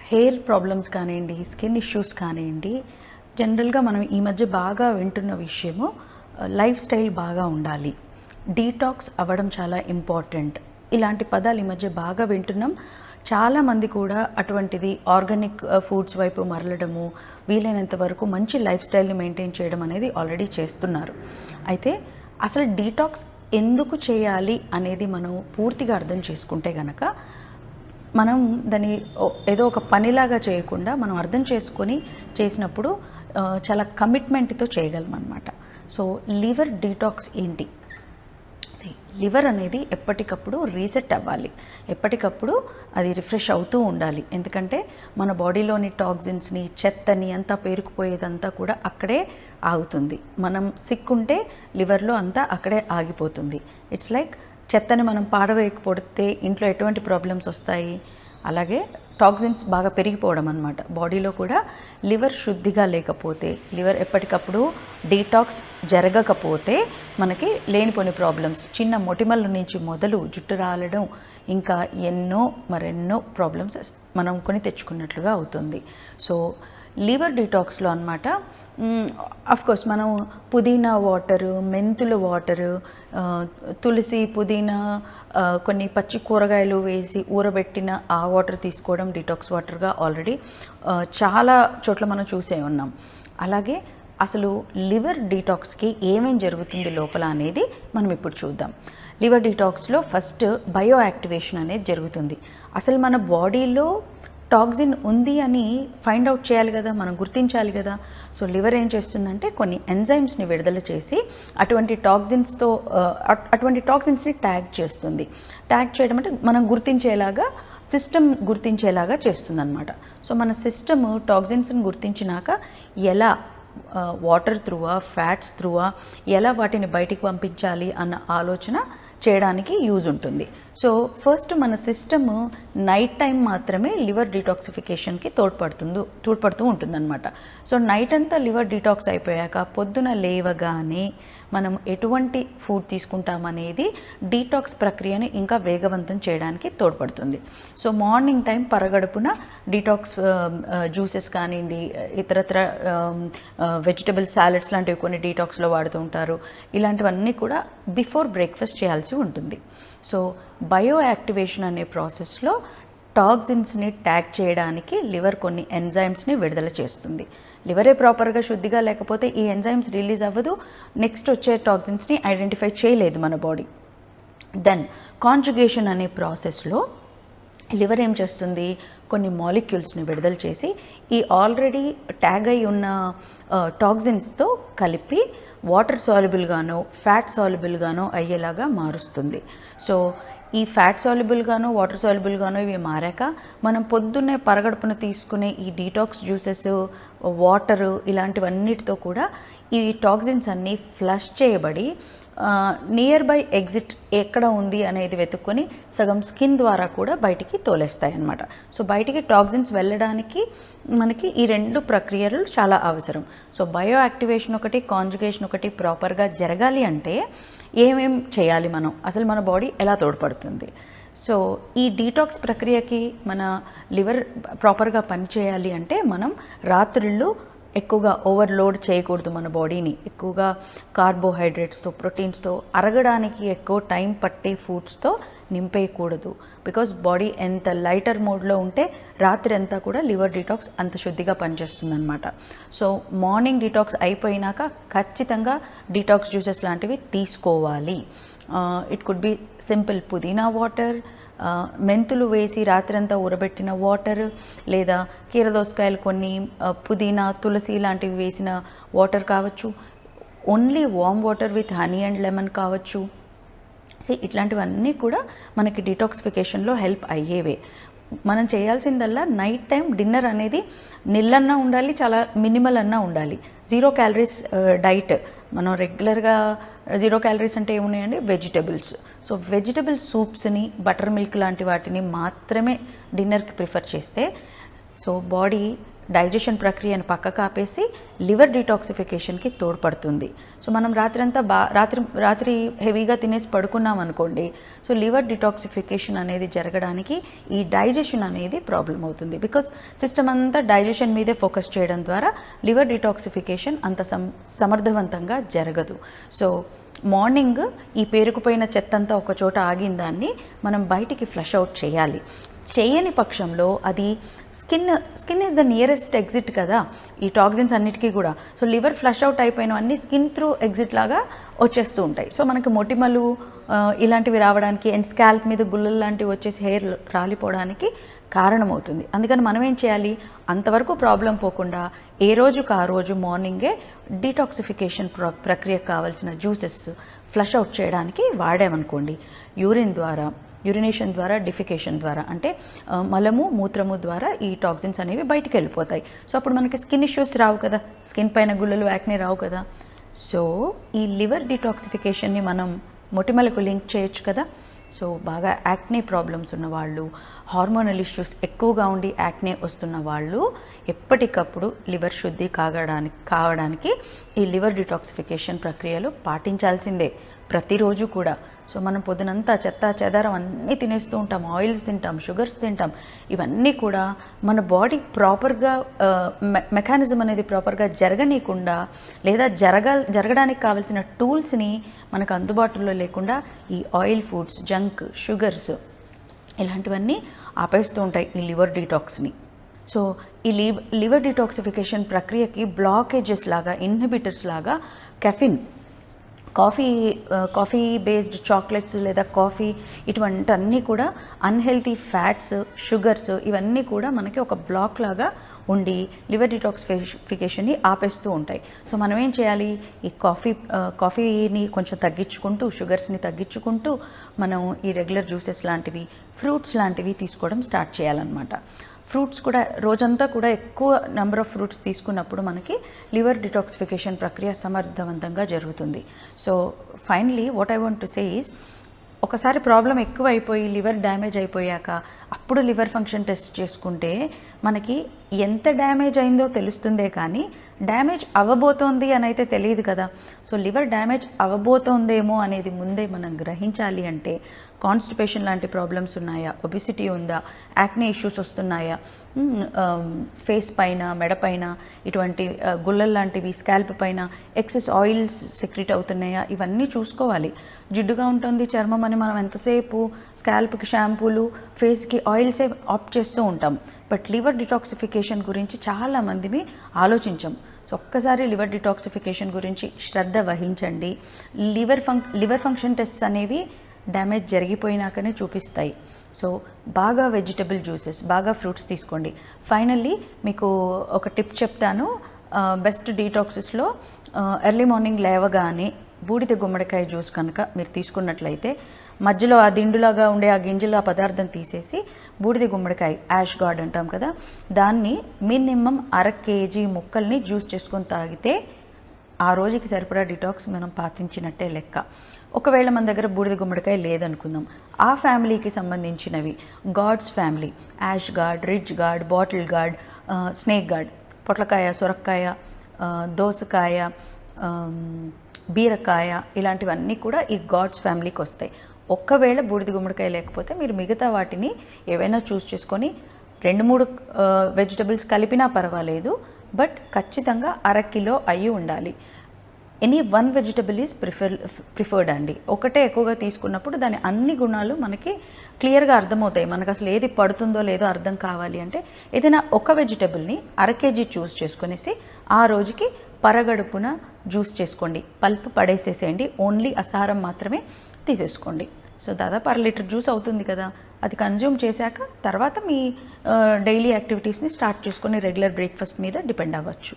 Hair problems కానివ్వండి, skin issues కానివ్వండి, జనరల్గా మనం ఈ మధ్య బాగా వింటున్న విషయము లైఫ్ స్టైల్ బాగా ఉండాలి, డీటాక్స్ అవ్వడం చాలా ఇంపార్టెంట్. ఇలాంటి పదాలు ఈ మధ్య బాగా వింటున్నాం. చాలామంది కూడా అటువంటిది ఆర్గానిక్ ఫుడ్స్ వైపు మరలడము, వీలైనంత వరకు మంచి లైఫ్ స్టైల్ని మెయింటైన్ చేయడం అనేది ఆల్రెడీ చేస్తున్నారు. అయితే అసలు డీటాక్స్ ఎందుకు చేయాలి అనేది మనం పూర్తిగా అర్థం చేసుకుంటే గనక మనం దాన్ని ఏదో ఒక పనిలాగా చేయకుండా మనం అర్థం చేసుకొని చేసినప్పుడు చాలా కమిట్మెంట్తో చేయగలం అన్నమాట. సో లివర్ డీటాక్స్ ఏంటి? లివర్ అనేది ఎప్పటికప్పుడు రీసెట్ అవ్వాలి, ఎప్పటికప్పుడు అది రిఫ్రెష్ అవుతూ ఉండాలి. ఎందుకంటే మన బాడీలోని టాక్సిన్స్ని, చెత్తని అంతా పేరుకుపోయేదంతా కూడా అక్కడే ఆగుతుంది. మనం సిక్ ఉంటే లివర్లో అంతా అక్కడే ఆగిపోతుంది. ఇట్స్ లైక్ చెత్తని మనం పాడవేయకపోతే ఇంట్లో ఎటువంటి ప్రాబ్లమ్స్ వస్తాయి, అలాగే టాక్సిన్స్ బాగా పెరిగిపోవడం అన్నమాట. బాడీలో కూడా లివర్ శుద్ధిగా లేకపోతే, లివర్ ఎప్పటికప్పుడు డీటాక్స్ జరగకపోతే మనకి లేనిపోని ప్రాబ్లమ్స్, చిన్న మొటిమల నుంచి మొదలు జుట్టు రాలడం, ఇంకా మరెన్నో ప్రాబ్లమ్స్ మనం కొని తెచ్చుకున్నట్లుగా అవుతుంది. సో లివర్ డీటాక్స్లో అన్నమాట కోర్స్ మనం పుదీనా వాటరు, మెంతుల వాటరు, తులసి, పుదీనా, కొన్ని పచ్చి కూరగాయలు వేసి ఊరబెట్టిన ఆ వాటర్ తీసుకోవడం డీటాక్స్ వాటర్గా ఆల్రెడీ చాలా చోట్ల మనం చూసే ఉన్నాం. అలాగే అసలు లివర్ డీటాక్స్కి ఏమేం జరుగుతుంది లోపల అనేది మనం ఇప్పుడు చూద్దాం. లివర్ డీటాక్స్లో ఫస్ట్ బయో యాక్టివేషన్ అనేది జరుగుతుంది. అసలు మన బాడీలో టాక్సిన్ ఉంది అని ఫైండ్ అవుట్ చేయాలి కదా, మనం గుర్తించాలి కదా. సో లివర్ ఏం చేస్తుందంటే కొన్ని ఎంజైమ్స్ని విడుదల చేసి అటువంటి టాక్సిన్స్ని ట్యాగ్ చేస్తుంది. ట్యాగ్ చేయడం అంటే మనం గుర్తించేలాగా, సిస్టమ్ గుర్తించేలాగా చేస్తుంది అనమాట. సో మన సిస్టమ్ టాక్సిన్స్ని గుర్తించినాక ఎలా వాటర్ త్రూవా, ఫ్యాట్స్ త్రూవా ఎలా వాటిని బయటికి పంపించాలి అన్న ఆలోచన చేయడానికి యూజ్ ఉంటుంది. సో మన సిస్టమ్ నైట్ టైం మాత్రమే లివర్ డీటాక్సిఫికేషన్కి తోడ్పడుతూ ఉంటుందన్నమాట. సో నైట్ అంతా లివర్ డీటాక్స్ అయిపోయాక పొద్దున లేవగానే మనం ఎటువంటి ఫుడ్ తీసుకుంటామనేది డీటాక్స్ ప్రక్రియను ఇంకా వేగవంతం చేయడానికి తోడ్పడుతుంది. సో మార్నింగ్ టైం పరగడుపున డీటాక్స్ జ్యూసెస్ కానివ్వండి, ఇతరత్ర వెజిటబుల్ సాలెడ్స్ లాంటివి కొన్ని డీటాక్స్లో వాడుతూ ఉంటారు. ఇలాంటివన్నీ కూడా బిఫోర్ బ్రేక్ఫాస్ట్ చేయాల్సి ఉంటుంది. సో బయో యాక్టివేషన్ అనే ప్రాసెస్లో టాక్సిన్స్ని ట్యాగ్ చేయడానికి లివర్ కొన్ని ఎంజైమ్స్ని విడుదల చేస్తుంది. లివరే ప్రాపర్గా శుద్ధిగా లేకపోతే ఈ ఎంజైమ్స్ రిలీజ్ అవ్వదు, నెక్స్ట్ వచ్చే టాక్సిన్స్ని ఐడెంటిఫై చేయలేదు మన బాడీ. దెన్ కాంజుగేషన్ అనే ప్రాసెస్లో లివర్ ఏం చేస్తుంది, కొన్ని మాలిక్యూల్స్ని విడుదల చేసి ఈ ఆల్రెడీ ట్యాగ్ అయి ఉన్న టాక్సిన్స్తో కలిపి వాటర్ సాల్యుబుల్గానో, ఫ్యాట్ సాల్యుబుల్గానో అయ్యేలాగా మారుస్తుంది. సో ఈ ఫ్యాట్ సాల్యుబుల్గానో, వాటర్ సాల్యుబుల్గానో ఇవి మారాక మనం పొద్దున్నే పరగడుపున తీసుకునే ఈ డీటాక్స్ జ్యూసెస్, వాటరు ఇలాంటివన్నిటితో కూడా ఈ టాక్సిన్స్ అన్నీ ఫ్లష్ చేయబడి నియర్ బై ఎగ్జిట్ ఎక్కడ ఉంది అనేది వెతుక్కొని సగం స్కిన్ ద్వారా కూడా బయటికి తోలేస్తాయి అన్నమాట. సో బయటికి టాక్సిన్స్ వెళ్ళడానికి మనకి ఈ రెండు ప్రక్రియలు చాలా అవసరం. సో బయో యాక్టివేషన్ ఒకటి, కాంజుగేషన్ ఒకటి ప్రాపర్గా జరగాలి అంటే ఏమేం చేయాలి మనం, అసలు మన బాడీ ఎలా తోడ్పడుతుంది? సో ఈ డీటాక్స్ ప్రక్రియకి మన లివర్ ప్రాపర్గా పనిచేయాలి అంటే మనం రాత్రిళ్ళు ఎక్కువగా ఓవర్లోడ్ చేయకూడదు. మన బాడీని ఎక్కువగా కార్బోహైడ్రేట్స్తో, ప్రోటీన్స్తో అరగడానికి ఎక్కువ టైం పట్టే ఫుడ్స్తో నింపేయకూడదు. బికాజ్ బాడీ ఎంత లైటర్ మోడ్లో ఉంటే రాత్రి అంతా కూడా లివర్ డీటాక్స్ అంత శుద్ధిగా పనిచేస్తుందన్నమాట. సో మార్నింగ్ డీటాక్స్ అయిపోయినాక ఖచ్చితంగా డీటాక్స్ జ్యూసెస్ లాంటివి తీసుకోవాలి. ఇట్ కుడ్ బి సింపుల్ పుదీనా వాటర్, మెంతులు వేసి రాత్రంతా ఊరబెట్టిన వాటర్, లేదా కీరదోసకాయలు కొన్ని, పుదీనా, తులసి లాంటివి వేసిన వాటర్ కావచ్చు, only warm water with honey and lemon కావచ్చు. సో ఇట్లాంటివన్నీ కూడా మనకి డీటాక్సిఫికేషన్లో హెల్ప్ అయ్యేవే. మనం చేయాల్సిందల్లా నైట్ టైం డిన్నర్ అనేది నిల్లన్నా ఉండాలి, చాలా మినిమల్ అన్నా ఉండాలి. 0 క్యాలరీస్ డైట్. మనం రెగ్యులర్గా 0 క్యాలరీస్ అంటే ఏమున్నాయండి, వెజిటబుల్స్. సో వెజిటబుల్ సూప్స్ని, బటర్ మిల్క్ లాంటి వాటిని మాత్రమే డిన్నర్కి ప్రిఫర్ చేస్తే సో బాడీ డైజెషన్ ప్రక్రియను పక్కకు ఆపేసి లివర్ డిటాక్సిఫికేషన్కి తోడ్పడుతుంది. సో మనం రాత్రంతా రాత్రి హెవీగా తినేసి పడుకున్నాం అనుకోండి, సో లివర్ డిటాక్సిఫికేషన్ అనేది జరగడానికి ఈ డైజెషన్ అనేది ప్రాబ్లం అవుతుంది. బికాస్ సిస్టమ్ అంతా డైజెషన్ మీదే ఫోకస్ చేయడం ద్వారా లివర్ డిటాక్సిఫికేషన్ అంత సమర్థవంతంగా జరగదు. సో మార్నింగ్ ఈ పేరుకుపోయిన చెత్త అంతా ఒక చోట ఆగిన దాన్ని మనం బయటికి ఫ్లష్ అవుట్ చేయాలి. చేయని పక్షంలో అది skin is the nearest exit కదా ఈ టాక్సిన్స్ అన్నిటికీ కూడా. సో లివర్ ఫ్లష్ అవుట్ అయిపోయినవన్నీ స్కిన్ త్రూ ఎగ్జిట్ లాగా వచ్చేస్తూ ఉంటాయి. సో మనకి మొటిమలు ఇలాంటివి రావడానికి అండ్ స్కాల్ప్ మీద గుల్లలు లాంటివి వచ్చేసి హెయిర్ రాలిపోవడానికి కారణమవుతుంది. అందుకని మనం ఏం చేయాలి, అంతవరకు ప్రాబ్లం పోకుండా ఏ రోజుకు ఆ రోజు మార్నింగే డీటాక్సిఫికేషన్ ప్రక్రియకు కావాల్సిన జ్యూసెస్ ఫ్లష్ అవుట్ చేయడానికి వాడామనుకోండి, యూరినేషన్ ద్వారా డిఫికేషన్ ద్వారా అంటే మలము మూత్రము ద్వారా ఈ టాక్సిన్స్ అనేవి బయటికి వెళ్ళిపోతాయి. సో అప్పుడు మనకి స్కిన్ ఇష్యూస్ రావు కదా, స్కిన్ పైన గుల్లలు యాక్నే రావు కదా. సో ఈ లివర్ డిటాక్సిఫికేషన్ని మనం మొటిమలకు లింక్ చేయొచ్చు కదా. సో బాగా యాక్నే ప్రాబ్లమ్స్ ఉన్నవాళ్ళు, హార్మోనల్ ఇష్యూస్ ఎక్కువగా ఉండి యాక్నే వస్తున్న వాళ్ళు ఎప్పటికప్పుడు లివర్ శుద్ధి కావడానికి ఈ లివర్ డిటాక్సిఫికేషన్ ప్రక్రియలు పాటించాల్సిందే ప్రతిరోజు కూడా. సో మనం పొద్దునంతా చెత్త చెదారం అన్నీ తినేస్తూ ఉంటాం, ఆయిల్స్ తింటాం, షుగర్స్ తింటాం. ఇవన్నీ కూడా మన బాడీ ప్రాపర్గా మెకానిజం అనేది ప్రాపర్గా జరగనీయకుండా లేదా జరగడానికి కావాల్సిన టూల్స్ని మనకు అందుబాటులో లేకుండా ఈ ఆయిల్ ఫుడ్స్, జంక్, షుగర్స్ ఇలాంటివన్నీ ఆపేస్తూ ఉంటాయి ఈ లివర్ డీటాక్స్ని. సో ఈ లివర్ డిటాక్సిఫికేషన్ ప్రక్రియకి బ్లాకేజెస్ లాగా, ఇన్హిబిటర్స్ లాగా కాఫీ బేస్డ్ చాక్లెట్స్ లేదా కాఫీ ఇటువంటివన్నీ కూడా అన్హెల్తీ ఫ్యాట్స్, షుగర్స్ ఇవన్నీ కూడా మనకి ఒక బ్లాక్ లాగా ఉండి లివర్ డిటాక్సిఫికేషన్ని ఆపేస్తూ ఉంటాయి. సో మనం ఏం చేయాలి, ఈ కాఫీని కొంచెం తగ్గించుకుంటూ, షుగర్స్ని తగ్గించుకుంటూ మనం ఈ రెగ్యులర్ జ్యూసెస్ లాంటివి, ఫ్రూట్స్ లాంటివి తీసుకోవడం స్టార్ట్ చేయాలన్నమాట. ఫ్రూట్స్ కూడా రోజంతా కూడా ఎక్కువ నెంబర్ ఆఫ్ ఫ్రూట్స్ తీసుకున్నప్పుడు మనకి లివర్ డిటాక్సిఫికేషన్ ప్రక్రియ సమర్థవంతంగా జరుగుతుంది. So finally what I want to say is, ఒకసారి ప్రాబ్లం ఎక్కువ అయిపోయి లివర్ డ్యామేజ్ అయిపోయాక అప్పుడు లివర్ ఫంక్షన్ టెస్ట్ చేసుకుంటే మనకి ఎంత డ్యామేజ్ అయిందో తెలుస్తుందే కానీ డ్యామేజ్ అవ్వబోతోంది అని అయితే తెలియదు కదా. సో లివర్ డ్యామేజ్ అవ్వబోతోందేమో అనేది ముందే మనం గ్రహించాలి అంటే కాన్స్టిపేషన్ లాంటి ప్రాబ్లమ్స్ ఉన్నాయా, ఒబిసిటీ ఉందా, యాక్నే ఇష్యూస్ వస్తున్నాయా, ఫేస్ పైన, మెడ పైన ఇటువంటి గుల్లలు లాంటివి, స్కాల్ప్ పైన ఎక్సెస్ ఆయిల్స్ సెక్రెట్ అవుతున్నాయా, ఇవన్నీ చూసుకోవాలి. జిడ్డుగా ఉంటుంది చర్మం అని మనం ఎంతసేపు స్కాల్ప్కి షాంపూలు, ఫేస్కి ఆయిల్సే ఆప్ట్ చేస్తూ ఉంటాం. బట్ లివర్ డిటాక్సిఫికేషన్ గురించి చాలామందిని ఆలోచించాం. సో ఒక్కసారి లివర్ డిటాక్సిఫికేషన్ గురించి శ్రద్ధ వహించండి. లివర్ ఫంక్షన్ టెస్ట్స్ అనేవి డ్యామేజ్ జరిగిపోయినాకనే చూపిస్తాయి. సో బాగా వెజిటబుల్ జ్యూసెస్, బాగా ఫ్రూట్స్ తీసుకోండి. ఫైనల్లీ మీకు ఒక టిప్ చెప్తాను. బెస్ట్ డీటాక్సెస్లో ఎర్లీ మార్నింగ్ లేవగానే బూడిద గుమ్మడికాయ జ్యూస్ కనుక మీరు తీసుకున్నట్లయితే మధ్యలో ఆ దిండులాగా ఉండే ఆ గింజలు, ఆ పదార్థం తీసేసి బూడిద గుమ్మడికాయ, యాష్ గార్డ్ అంటాం కదా, దాన్ని మినిమం 1/2 kg ముక్కల్ని జ్యూస్ చేసుకొని తాగితే ఆ రోజుకి సరిపడా డిటాక్స్ మనం పాటించినట్టే లెక్క. ఒకవేళ మన దగ్గర బూడిద గుమ్మడికాయ లేదనుకుందాం, ఆ ఫ్యామిలీకి సంబంధించినవి gourds family, ash gourd, ridge gourd, bottle gourd, snake gourd, పొట్లకాయ, సొరకాయ, దోసకాయ, బీరకాయ ఇలాంటివన్నీ కూడా ఈ గార్డ్స్ ఫ్యామిలీకి వస్తాయి. ఒక్కవేళ బూడిద గుమ్మడికాయ లేకపోతే మీరు మిగతా వాటిని ఏవైనా చూస్ చేసుకొని 2-3 వెజిటబుల్స్ కలిపినా పర్వాలేదు, బట్ ఖచ్చితంగా 1/2 కిలో అయ్యి ఉండాలి. ఎనీ 1 వెజిటబుల్ ఈజ్ ప్రిఫర్డ్ అండి. ఒకటే ఎక్కువగా తీసుకున్నప్పుడు దాని అన్ని గుణాలు మనకి క్లియర్గా అర్థమవుతాయి. మనకు అసలు ఏది పడుతుందో లేదో అర్థం కావాలి అంటే ఏదైనా ఒక వెజిటబుల్ని 1/2 kg చూస్ చేసుకునేసి ఆ రోజుకి పరగడుపున జ్యూస్ చేసుకోండి. పల్ప్ పడేసేసేయండి, ఓన్లీ అసారం మాత్రమే తీసేసుకోండి. సో దాదాపు 1/2 లీటర్ జ్యూస్ అవుతుంది కదా. అది కన్జ్యూమ్ చేశాక తర్వాత మీ డైలీ యాక్టివిటీస్ని స్టార్ట్ చేసుకొని రెగ్యులర్ బ్రేక్ఫాస్ట్ మీద డిపెండ్ అవ్వచ్చు.